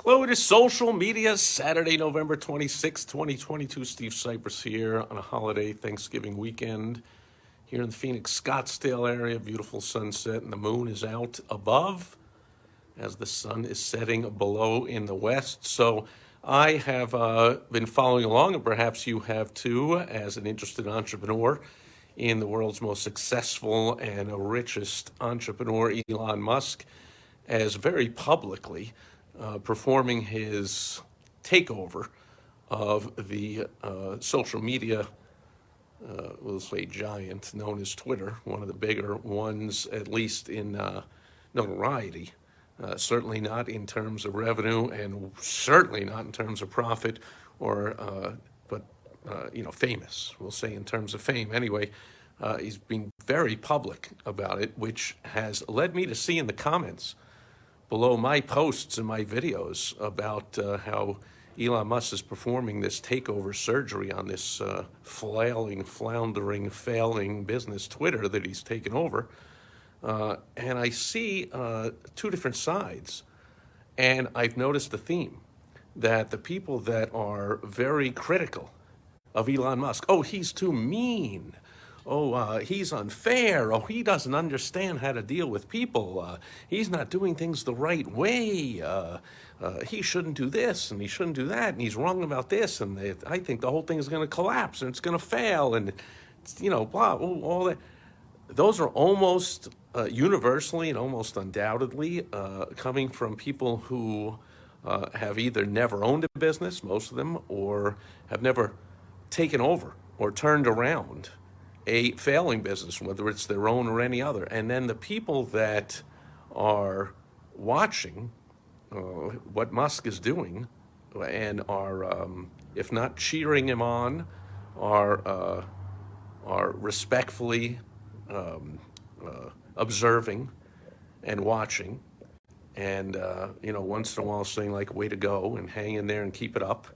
Hello, it is Social Media, Saturday, November 26th, 2022. Steve Sipress here on a holiday Thanksgiving weekend here in the Phoenix, Scottsdale area. Beautiful sunset, and the moon is out above as the sun is setting below in the west. So I have been following along, and perhaps you have too, as an interested entrepreneur in the world's most successful and richest entrepreneur, Elon Musk, as very publicly performing his takeover of the social media, we'll say giant known as Twitter, one of the bigger ones, at least in notoriety. Certainly not in terms of revenue, and certainly not in terms of profit, or famous. We'll say in terms of fame. Anyway, he's been very public about it, which has led me to see in the comments below my posts and my videos about how Elon Musk is performing this takeover surgery on this flailing, floundering, failing business, Twitter, that he's taken over. And I see two different sides. And I've noticed a theme that the people that are very critical of Elon Musk, oh, he's too mean. Oh, he's unfair. Oh, he doesn't understand how to deal with people. He's not doing things the right way. He shouldn't do this and he shouldn't do that. And he's wrong about this. And I think the whole thing is going to collapse and it's going to fail. And, blah, all that. Those are almost universally and almost undoubtedly coming from people who have either never owned a business, most of them, or have never taken over or turned around a failing business, whether it's their own or any other. And then the people that are watching what Musk is doing and are, if not cheering him on, are respectfully observing and watching, and once in a while saying like, way to go, and hang in there and keep it up,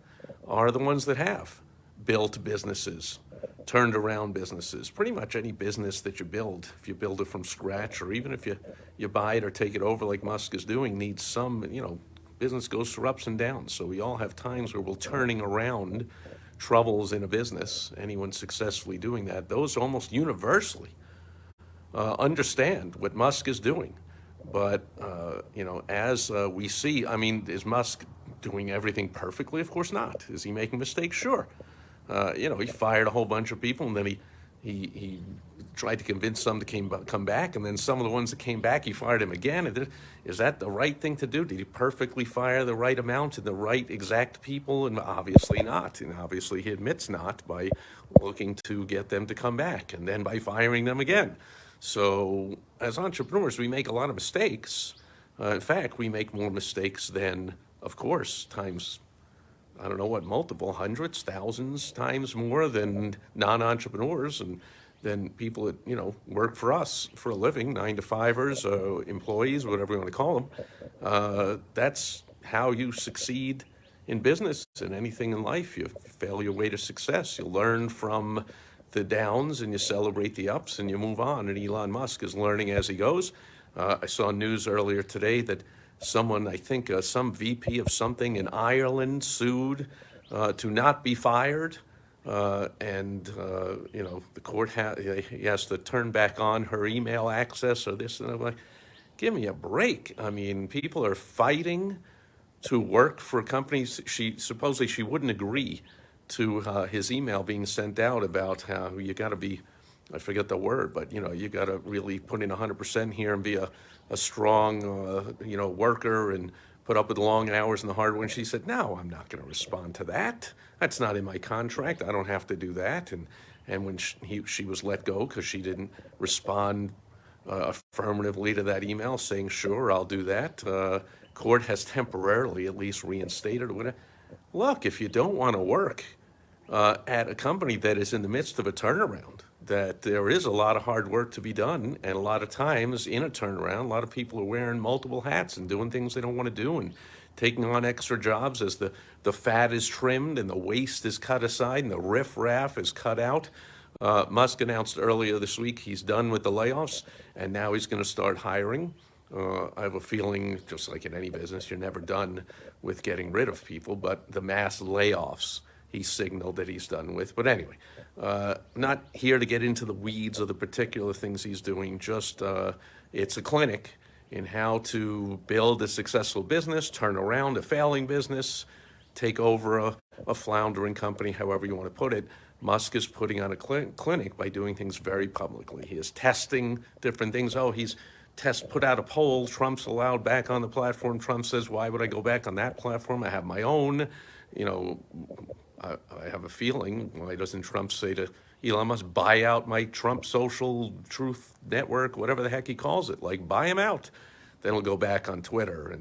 are the ones that have built businesses, turned around businesses. Pretty much any business that you build, if you build it from scratch, or even if you buy it or take it over like Musk is doing, needs some, business goes through ups and downs. So we all have times where we're turning around troubles in a business. Anyone successfully doing that, those almost universally understand what Musk is doing. But, as we see, I mean, is Musk doing everything perfectly? Of course not. Is he making mistakes? Sure. He fired a whole bunch of people, and then he tried to convince some to come back, and then some of the ones that came back, he fired him again. Is that the right thing to do? Did he perfectly fire the right amount and the right exact people? And obviously not. And obviously he admits not by looking to get them to come back, and then by firing them again. So as entrepreneurs, we make a lot of mistakes. In fact, we make more mistakes than, of course, times, I don't know what, multiple hundreds, thousands times more than non-entrepreneurs and than people that, work for us for a living, 9-to-5ers, employees, whatever you want to call them. That's how you succeed in business and anything in life. You fail your way to success. You learn from the downs and you celebrate the ups and you move on. And Elon Musk is learning as he goes. I saw news earlier today that someone, I think some VP of something in Ireland, sued to not be fired. The court he has to turn back on her email access or this. And I'm like, give me a break. I mean, people are fighting to work for companies. Supposedly she wouldn't agree to his email being sent out about how you got to be, I forget the word, but you got to really put in 100% here and be a strong worker and put up with the long hours and the hard work. She said, no, I'm not going to respond to that. That's not in my contract. I don't have to do that. And when she was let go because she didn't respond affirmatively to that email saying, sure, I'll do that, court has temporarily at least reinstated her. Look, if you don't want to work at a company that is in the midst of a turnaround, that there is a lot of hard work to be done, and a lot of times in a turnaround, a lot of people are wearing multiple hats and doing things they don't want to do and taking on extra jobs as the fat is trimmed and the waste is cut aside and the riffraff is cut out. Musk announced earlier this week he's done with the layoffs, and now he's going to start hiring. I have a feeling, just like in any business, you're never done with getting rid of people, but the mass layoffs he signaled that he's done with. But anyway, not here to get into the weeds of the particular things he's doing, just it's a clinic in how to build a successful business, turn around a failing business, take over a floundering company, however you want to put it. Musk is putting on a clinic by doing things very publicly. He is testing different things. Oh, he's put out a poll. Trump's allowed back on the platform. Trump says, why would I go back on that platform? I have my own. You know, I have a feeling, why doesn't Trump say to Elon Musk, buy out my Trump social truth network, whatever the heck he calls it, like buy him out. Then he'll go back on Twitter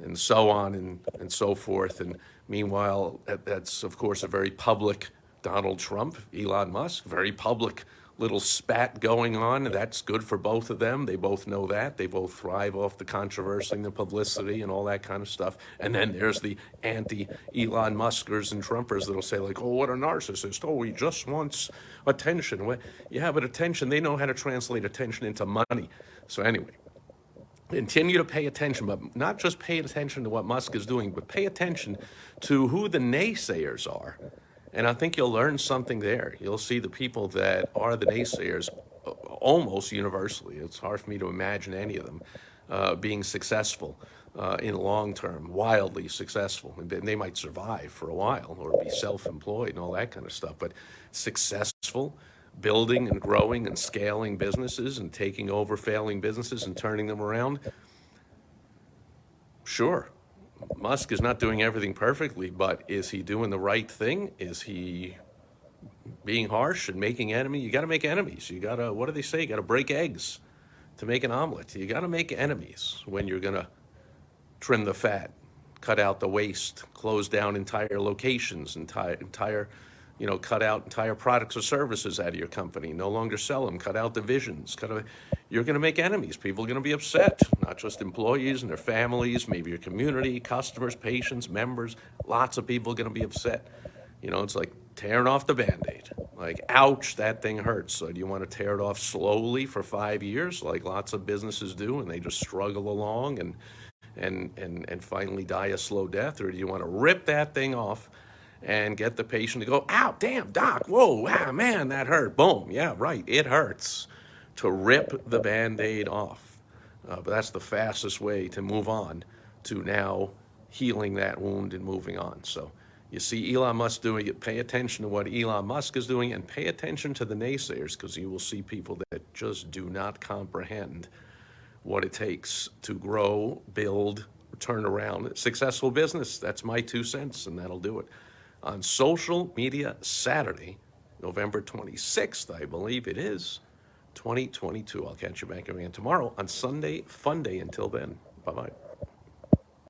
and so on and so forth. And meanwhile, that's, of course, a very public Donald Trump, Elon Musk, very public little spat going on. That's good for both of them. They both know that. They both thrive off the controversy and the publicity and all that kind of stuff. And then there's the anti-Elon Muskers and Trumpers that'll say, like, oh, what a narcissist. Oh, he just wants attention. Well, yeah, but attention, they know how to translate attention into money. So anyway, continue to pay attention, but not just pay attention to what Musk is doing, but pay attention to who the naysayers are. And I think you'll learn something there. You'll see the people that are the naysayers almost universally. It's hard for me to imagine any of them being successful in long term, wildly successful. And they might survive for a while or be self-employed and all that kind of stuff, but successful, building and growing and scaling businesses and taking over failing businesses and turning them around. Sure, Musk is not doing everything perfectly, but is he doing the right thing? Is he being harsh and making enemies? You got to make enemies. You got to, what do they say? You got to break eggs to make an omelet. You got to make enemies when you're going to trim the fat, cut out the waste, close down entire locations, entire cut out entire products or services out of your company, no longer sell them, cut out divisions, you're going to make enemies. People are going to be upset, not just employees and their families, maybe your community, customers, patients, members, lots of people are going to be upset. It's like tearing off the Band-Aid. Like, ouch, that thing hurts. So do you want to tear it off slowly for 5 years, like lots of businesses do, and they just struggle along and finally die a slow death? Or do you want to rip that thing off and get the patient to go, ow, damn, doc, whoa, man, that hurt. Boom, yeah, right, it hurts to rip the Band-Aid off. But that's the fastest way to move on to now healing that wound and moving on. So you see Elon Musk doing it, pay attention to what Elon Musk is doing and pay attention to the naysayers, because you will see people that just do not comprehend what it takes to grow, build, turn around a successful business. That's my 2 cents, and that'll do it. On Social Media Saturday, November 26th, I believe it is, 2022. I'll catch you back again tomorrow on Sunday Fun Day. Until then, bye-bye.